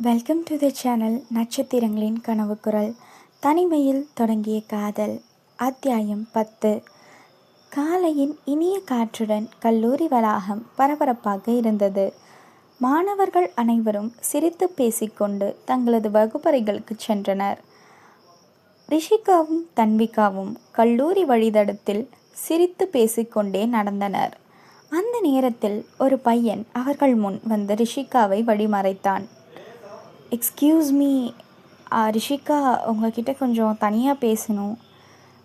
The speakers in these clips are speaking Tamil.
Welcome to the channel. நட்சத்திரங்களின் கனவு குரல். தனிமையில் தொடங்கிய காதல். அத்தியாயம் 10. காலையின் இனிய காற்றுடன் கல்லூரி வளாகம் பரபரப்பாக இருந்தது. மாணவர்கள் அனைவரும் சிரித்து பேசிக்கொண்டு தங்களது வகுப்பறைகளுக்கு சென்றனர். ரிஷிகாவும் தன்விகாவும் கல்லூரி வழித்தடத்தில் சிரித்து பேசிக்கொண்டே நடந்தனர். அந்த நேரத்தில் ஒரு பையன் அவர்கள் முன் வந்து ரிஷிகாவை வழிமறைத்தான். எக்ஸ்கியூஸ் மீ ரிஷிகா, உங்ககிட்ட கொஞ்சம் தனியாக பேசணும்.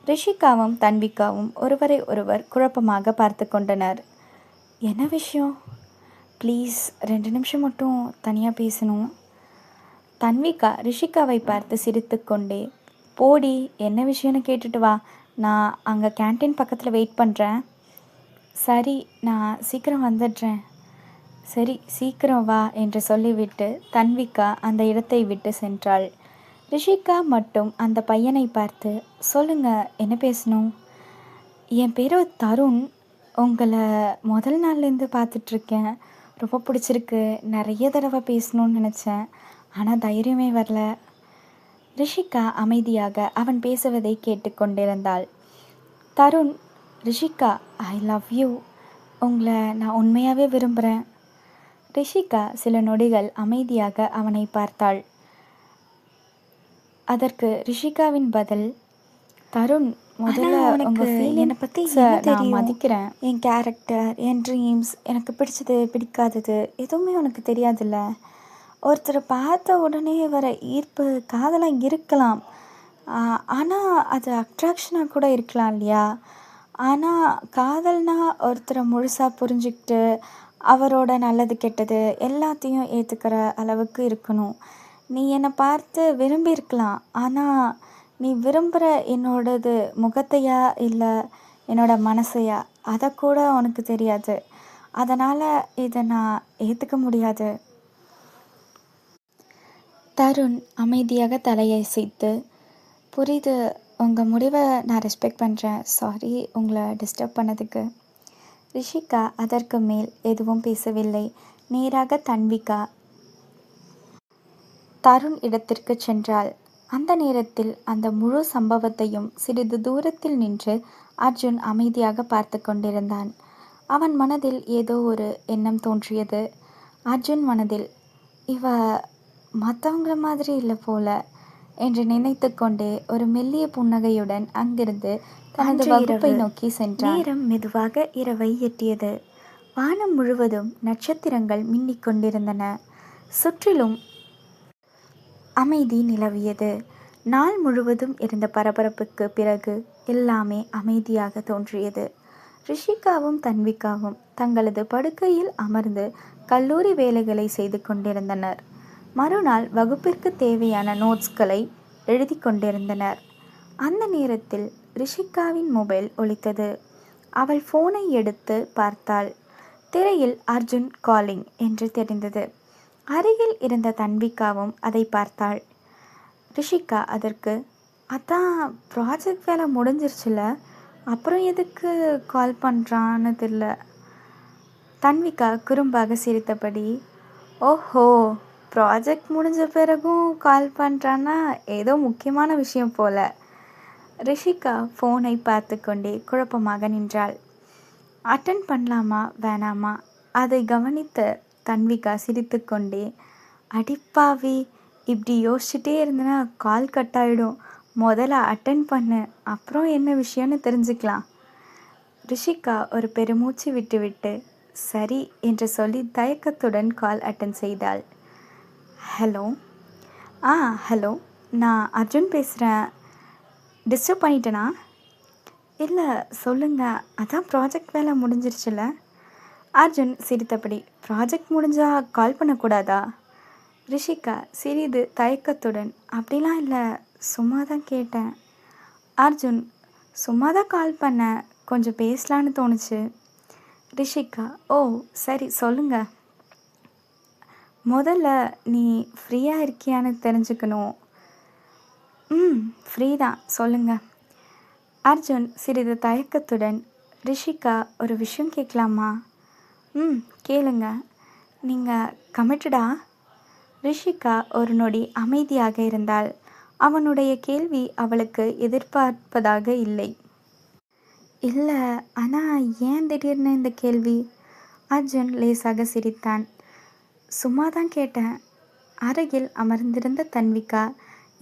ரிஷிகாவும் தன்விகாவும் ஒருவரை ஒருவர் குழப்பமாக பார்த்து கொண்டனர். என்ன விஷயம்? ப்ளீஸ் 2 நிமிஷம் மட்டும் தனியாக பேசணும். தன்விகா ரிஷிகாவை பார்த்து சிரித்து கொண்டே, போடி, என்ன விஷயம்னு கேட்டுட்டு வா, நான் அங்கே கேன்டீன் பக்கத்தில் வெயிட் பண்ணுறேன். சரி, நான் சீக்கிரம் வந்துடுறேன். சரி, சீக்கிரம் வா என்று சொல்லிவிட்டு தன்விகா அந்த இடத்தை விட்டு சென்றாள். ரிஷிகா மட்டும் அந்த பையனை பார்த்து, சொல்லுங்க, என்ன பேசணும்? என் பேர் தருண். உங்களை முதல் நாள்லேருந்து பார்த்துட்ருக்கேன். ரொம்ப பிடிச்சிருக்கு. நிறைய தடவை பேசணும்னு நினச்சேன், ஆனால் தைரியமே வரல. ரிஷிகா அமைதியாக அவன் பேசுவதை கேட்டுக்கொண்டிருந்தாள். Tarun, Rishika, I love you. உங்களை நான் உண்மையாகவே விரும்புகிறேன். ரிஷிகா சில நொடிகள் அமைதியாக அவனை பார்த்தாள். அதற்கு ரிஷிகாவின் பதில், தருண், முதல்ல உங்க என்னை பற்றி நான் மதிக்கிறேன். என் கேரக்டர், என் ட்ரீம்ஸ், எனக்கு பிடிச்சது பிடிக்காதது எதுவுமே உனக்கு தெரியாதுல்ல. ஒருத்தரை பார்த்த உடனே வர ஈர்ப்பு காதலாக இருக்கலாம், ஆனால் அது அட்ராக்ஷனாக கூட இருக்கலாம் இல்லையா? ஆனால் காதல்னா ஒருத்தரை முழுசாக புரிஞ்சுக்கிட்டு அவரோட நல்லது கெட்டது எல்லாத்தையும் ஏற்றுக்கிற அளவுக்கு இருக்கணும். நீ என்னை பார்த்து விரும்பியிருக்கலாம், ஆனால் நீ விரும்புகிற என்னோடது முகத்தையா இல்லை என்னோட மனசையா, அதை கூட உனக்கு தெரியாது. அதனால் இதை நான் ஏற்றுக்க முடியாது. தருண் அமைதியாக தலையசைத்து, புரியுது, உங்கள் முடிவை நான் ரெஸ்பெக்ட் பண்ணுறேன். சாரி உங்களை டிஸ்டர்ப் பண்ணதுக்கு. ரிஷிகா அதற்கு மேல் எதுவும் பேசவில்லை. நேராக தன்விகா தருண் இடத்திற்கு சென்றாள். அந்த நேரத்தில் அந்த முழு சம்பவத்தையும் சிறிது தூரத்தில் நின்று அர்ஜுன் அமைதியாக பார்த்து கொண்டிருந்தான். அவன் மனதில் ஏதோ ஒரு எண்ணம் தோன்றியது. அர்ஜுன் மனதில், இவ மற்றவங்கள மாதிரி இல்லை போல என்று நினைத்து கொண்டே ஒரு மெல்லிய புன்னகையுடன் அங்கிருந்து தனது வகுப்பை நோக்கி சென்றான். நேரம் மெதுவாக இரவை எட்டியது. வானம் முழுவதும் நட்சத்திரங்கள் மின்னிக் கொண்டிருந்தன. சுற்றிலும் அமைதி நிலவியது. நாள் முழுவதும் இருந்த பரபரப்புக்கு பிறகு எல்லாமே அமைதியாக தோன்றியது. ரிஷிகாவும் தன்விகாவும் தங்களது படுக்கையில் அமர்ந்து கல்லூரி வேலைகளை செய்து கொண்டிருந்தனர். மறுநாள் வகுப்பிற்கு தேவையான நோட்ஸ்களை எழுதி கொண்டிருந்தனர். அந்த நேரத்தில் ரிஷிகாவின் மொபைல் ஒலித்தது. அவள் ஃபோனை எடுத்து பார்த்தாள். திரையில் அர்ஜுன் காலிங் என்று தெரிந்தது. அருகில் இருந்த தன்விகாவும் அதை பார்த்தாள். ரிஷிகா அதற்கு, அதான் ப்ராஜெக்ட் வேலை முடிஞ்சிருச்சுல, அப்புறம் எதுக்கு கால் பண்ணுறான்னு தெரியல. தன்விகா குறும்பாக சிரித்தபடி, ஓஹோ, ப்ராஜெக்ட் முடிஞ்ச பிறகும் கால் பண்ணுறான்னா ஏதோ முக்கியமான விஷயம் போல. ரிஷிகா ஃபோனை பார்த்து கொண்டே குழப்பமாக நின்றாள். அட்டன் பண்ணலாமா வேணாமா அதை கவனித்த தன்விகா சிரித்து கொண்டே, அடிப்பாவி, இப்படி யோசிச்சுட்டே இருந்தனா கால் கட் ஆகிடும். முதல்ல அட்டன் பண்ணு, அப்புறம் என்ன விஷயம்னு தெரிஞ்சுக்கலாம். ரிஷிகா ஒரு பெருமூச்சு விட்டுவிட்டு சரி என்று சொல்லி தயக்கத்துடன் கால் அட்டன் செய்தாள். ஹலோ. ஹலோ, நான் அர்ஜுன் பேசுகிறேன். டிஸ்டர்ப் பண்ணிட்டேனா? இல்லை, சொல்லுங்கள். அதான் ப்ராஜெக்ட் வேலை முடிஞ்சிருச்சுல. அர்ஜுன் சிரித்தபடி, ப்ராஜெக்ட் முடிஞ்சால் கால் பண்ணக்கூடாதா? ரிஷிகா சிறிது தயக்கத்துடன், அப்படிலாம் இல்லை, சும்மா தான் கேட்டேன். அர்ஜுன், சும்மா தான் கால் பண்ணேன், கொஞ்சம் பேசலான்னு தோணுச்சு. ரிஷிகா, ஓ சரி, சொல்லுங்க. முதல்ல நீ ஃப்ரீயாக இருக்கியான்னு தெரிஞ்சுக்கணும். ஃப்ரீ தான், சொல்லுங்கள். அர்ஜுன் சிறிது தயக்கத்துடன், ரிஷிகா, ஒரு விஷயம் கேட்கலாமா? கேளுங்க. நீங்கள் கமிட்டடா? ரிஷிகா ஒரு நொடி அமைதியாக இருந்தாள். அவனுடைய கேள்வி அவளுக்கு எதிர்பார்ப்பதாக இல்லை. இல்லை, ஆனால் ஏன் திடீர்னு இந்த கேள்வி? அர்ஜுன் லேசாக சிரித்தான். சும்மா தான் கேட்டேன். அருகில் அமர்ந்திருந்த தன்விகா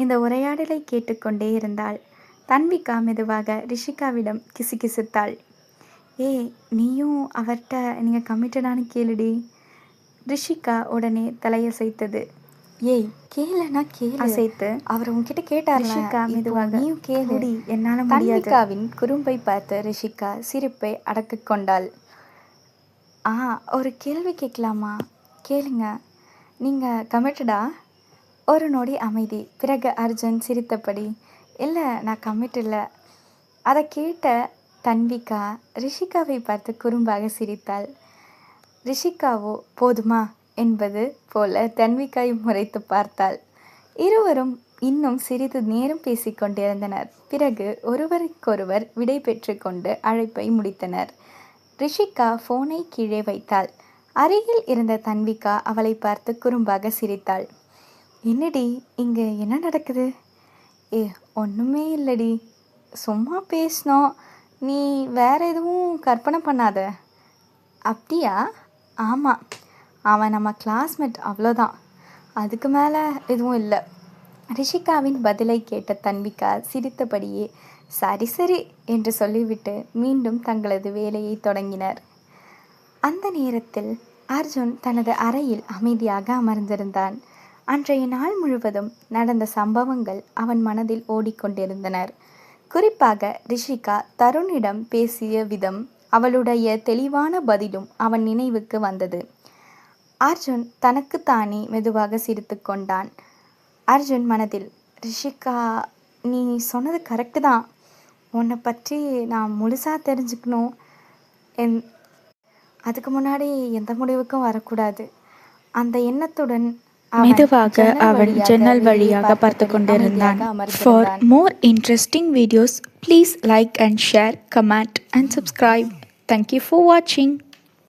இந்த உரையாடலை கேட்டுக்கொண்டே இருந்தாள். தன்விகா மெதுவாக ரிஷிகாவிடம் கிசுகிசுத்தாள். நீயும் அவர்கிட்ட நீங்கள் கமிட்டடானு கேளுடி. ரிஷிகா உடனே தலையசைத்தது. கேளுனா கேளு அசைத்து அவர் உன்கிட்ட கேட்டார். ரிஷிகா மெதுவாக நீயும் கேளுடி, என்னால் முடியாது. தன்விகாவின் குறும்பை பார்த்து ரிஷிகா சிரிப்பை அடக்கு கொண்டாள். ஒரு கேள்வி கேட்கலாமா? கேளுங்க. நீங்கள் கமிட்டடா? ஒரு நொடி அமைதி. பிறகு அர்ஜுன் சிரித்தபடி, இல்லை நான் கமிட் இல்லை. அதை கேட்ட தன்விகா ரிஷிகாவை பார்த்து குறும்பாக சிரித்தாள். ரிஷிகாவோ போதுமா என்பது போல தன்விகாவை முறைத்து பார்த்தாள். இருவரும் இன்னும் சிறிது நேரம் பேசிக்கொண்டிருந்தனர். பிறகு ஒருவருக்கொருவர் விடை பெற்று கொண்டு அழைப்பை முடித்தனர். ரிஷிகா ஃபோனை கீழே வைத்தாள். அருகில் இருந்த தன்விகா அவளை பார்த்து குறும்பாக சிரித்தாள். என்னடி, இங்கே என்ன நடக்குது? ஒன்றுமே இல்லடி, சும்மா பேசினோம். நீ வேற எதுவும் கற்பனை பண்ணாத. அப்படியா? ஆமாம், அவன் நம்ம கிளாஸ்மேட், அவ்வளோதான். அதுக்கு மேலே எதுவும் இல்லை. ரிஷிகாவின் பதிலை கேட்ட தன்விகா சிரித்தபடியே சரி சரி என்று சொல்லிவிட்டு மீண்டும் தங்களது வேலையை தொடங்கினர். அந்த நேரத்தில் அர்ஜுன் தனது அறையில் அமைதியாக அமர்ந்திருந்தான். அன்றைய நாள் முழுவதும் நடந்த சம்பவங்கள் அவன் மனதில் ஓடிக்கொண்டிருந்தனர். குறிப்பாக ரிஷிகா தருணிடம் பேசிய விதம், அவளுடைய தெளிவான பதிலும் அவன் நினைவுக்கு வந்தது. அர்ஜுன் தனக்குத்தானே மெதுவாக சிரித்து கொண்டான். அர்ஜுன் மனதில், ரிஷிகா, நீ சொன்னது கரெக்டு தான். உன்னை பற்றி நான் முழுசாக தெரிஞ்சுக்கணும். அதுக்கு முன்னாடி எந்த முடிவுக்கும் வரக்கூடாது. அந்த எண்ணத்துடன் மெதுவாக அவன் ஜன்னல் வழியாக பார்த்து கொண்டிருந்தான். For more interesting videos, please like and share, comment and subscribe. Thank you for watching.